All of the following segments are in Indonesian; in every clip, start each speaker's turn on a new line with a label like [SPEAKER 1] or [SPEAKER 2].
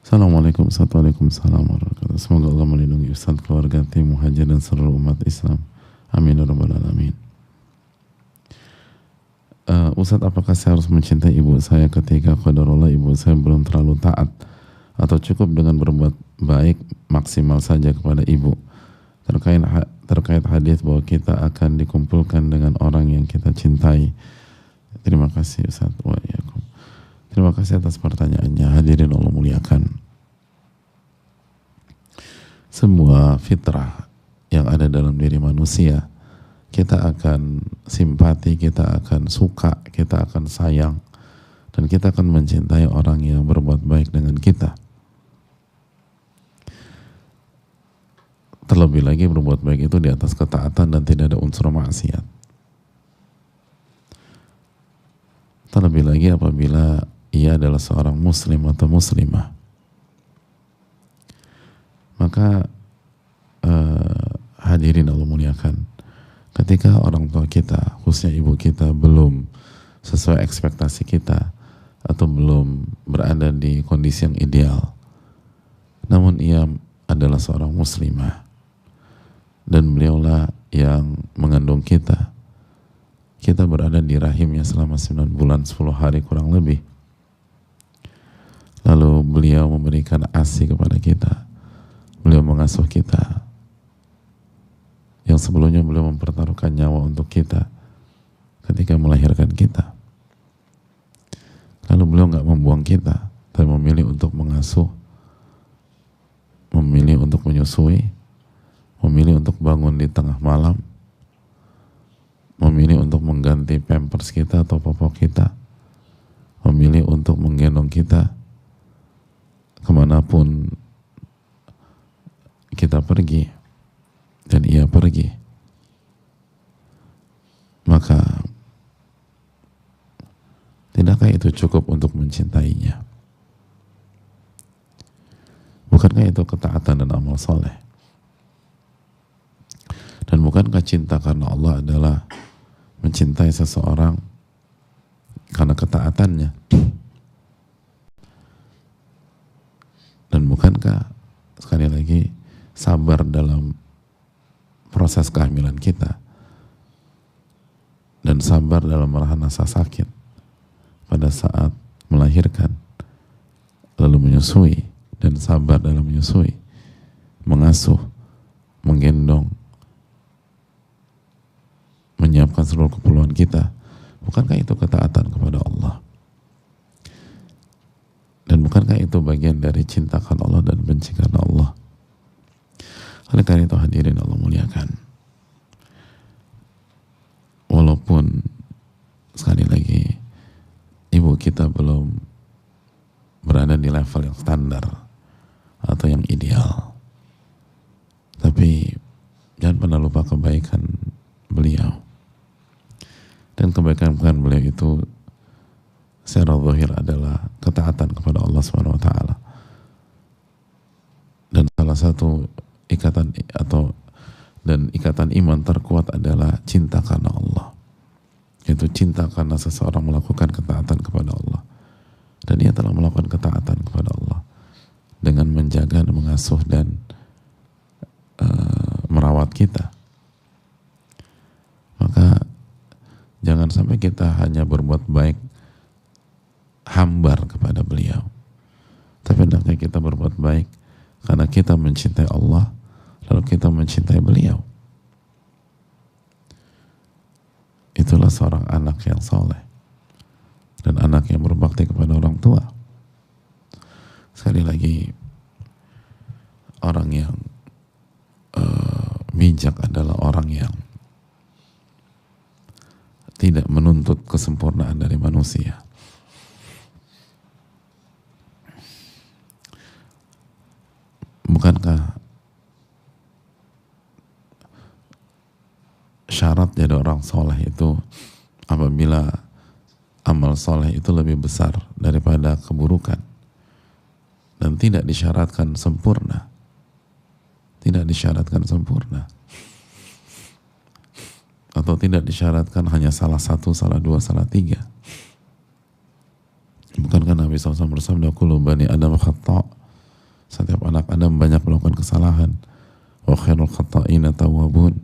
[SPEAKER 1] Assalamualaikum warahmatullahi wabarakatuh. Semoga Allah melindungi Ustaz, keluarga, tim muhajir dan seluruh umat Islam. Amin ya rabbal alamin. Ustaz, apakah saya harus mencintai ibu saya ketika qadarullah ibu saya belum terlalu taat, atau cukup dengan berbuat baik maksimal saja kepada ibu? Terkait hadis bahwa kita akan dikumpulkan dengan orang yang kita cintai. Terima kasih Ustaz. Waalaikumsalam. Terima kasih atas pertanyaannya. Hadirin Allah muliakan. Semua fitrah yang ada dalam diri manusia, kita akan simpati, kita akan suka, kita akan sayang, dan kita akan mencintai orang yang berbuat baik dengan kita. Terlebih lagi berbuat baik itu di atas ketaatan dan tidak ada unsur maksiat. Terlebih lagi apabila ia adalah seorang muslim atau muslimah. Maka hadirin Allah muliakan, ketika orang tua kita, khususnya ibu kita, belum sesuai ekspektasi kita atau belum berada di kondisi yang ideal, namun ia adalah seorang muslimah dan beliaulah yang mengandung kita. Kita berada di rahimnya selama 9 bulan 10 hari kurang lebih. Lalu beliau memberikan ASI kepada kita, beliau mengasuh kita, yang sebelumnya beliau mempertaruhkan nyawa untuk kita ketika melahirkan kita. Lalu beliau nggak membuang kita, tapi memilih untuk mengasuh, memilih untuk menyusui, memilih untuk bangun di tengah malam, memilih untuk mengganti pampers kita atau popok kita, memilih untuk menggendong kita kemanapun kita pergi dan ia pergi. Maka tidakkah itu cukup untuk mencintainya? Bukankah itu ketaatan dan amal soleh? Dan bukankah cinta karena Allah adalah mencintai seseorang karena ketaatannya? Dan bukankah sekali lagi sabar dalam proses kehamilan kita dan sabar dalam merasakan rasa sakit pada saat melahirkan, lalu menyusui, dan sabar dalam menyusui, mengasuh, menggendong, menyiapkan seluruh keperluan kita? Bukankah itu ketaatan kepada Allah? Dan bukankah itu bagian dari cintakan Allah dan benci karena Allah? Oleh karena itu hadirin Allah muliakan, walaupun sekali lagi ibu kita belum berada di level yang standar atau yang ideal, tapi jangan pernah lupa kebaikan beliau. Dan kebaikan beliau itu secara zahir adalah ketaatan kepada Allah Subhanahu wa taala. Dan salah satu ikatan iman terkuat adalah cinta karena Allah. Yaitu cinta karena seseorang melakukan ketaatan kepada Allah. Dan ia telah melakukan ketaatan kepada Allah dengan menjaga dan mengasuh dan merawat kita. Maka jangan sampai kita hanya berbuat baik hambar kepada beliau, tapi hendaknya kita berbuat baik karena kita mencintai Allah, lalu kita mencintai beliau. Itulah seorang anak yang soleh dan anak yang berbakti kepada orang tua. Sekali lagi, orang yang bijak adalah orang yang tidak menuntut kesempurnaan dari manusia. Bukankah syarat jadi orang soleh itu apabila amal soleh itu lebih besar daripada keburukan dan tidak disyaratkan sempurna, atau tidak disyaratkan hanya salah satu, salah dua, salah tiga. Bukankah Nabi SAW bersabda, kullu bani Adam khata' Setiap anak Adam banyak melakukan kesalahan. Wa khairul khata'ina tawwabun.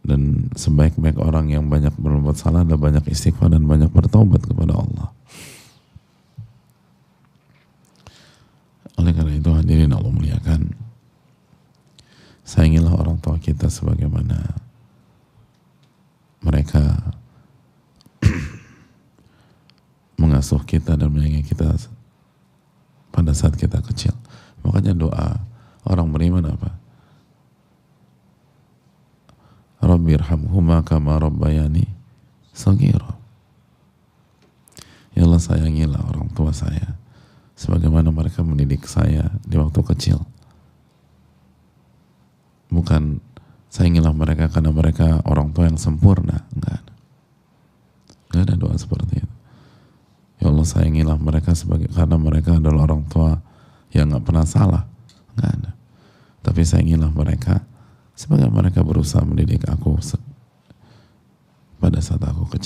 [SPEAKER 1] Dan sebaik-baik orang yang banyak berbuat salah adalah banyak istighfar dan banyak bertaubat kepada Allah. Oleh karena itu hadirin Allah muliakan, sayangilah orang tua kita sebagaimana mereka mengasuh kita dan menyayangi kita pada saat kita kecil. Makanya doa orang beriman apa? Rabbirhamhuma kama rabbayani shaghira. Ya Allah, sayangilah orang tua saya sebagaimana mereka mendidik saya di waktu kecil. Bukan sayangilah mereka karena mereka orang tua yang sempurna. Enggak ada doa seperti itu. Ya Allah, sayangilah mereka karena mereka adalah orang tua yang gak pernah salah. Enggak ada. Tapi sayangilah mereka sebagai mereka berusaha mendidik aku pada saat aku kecil.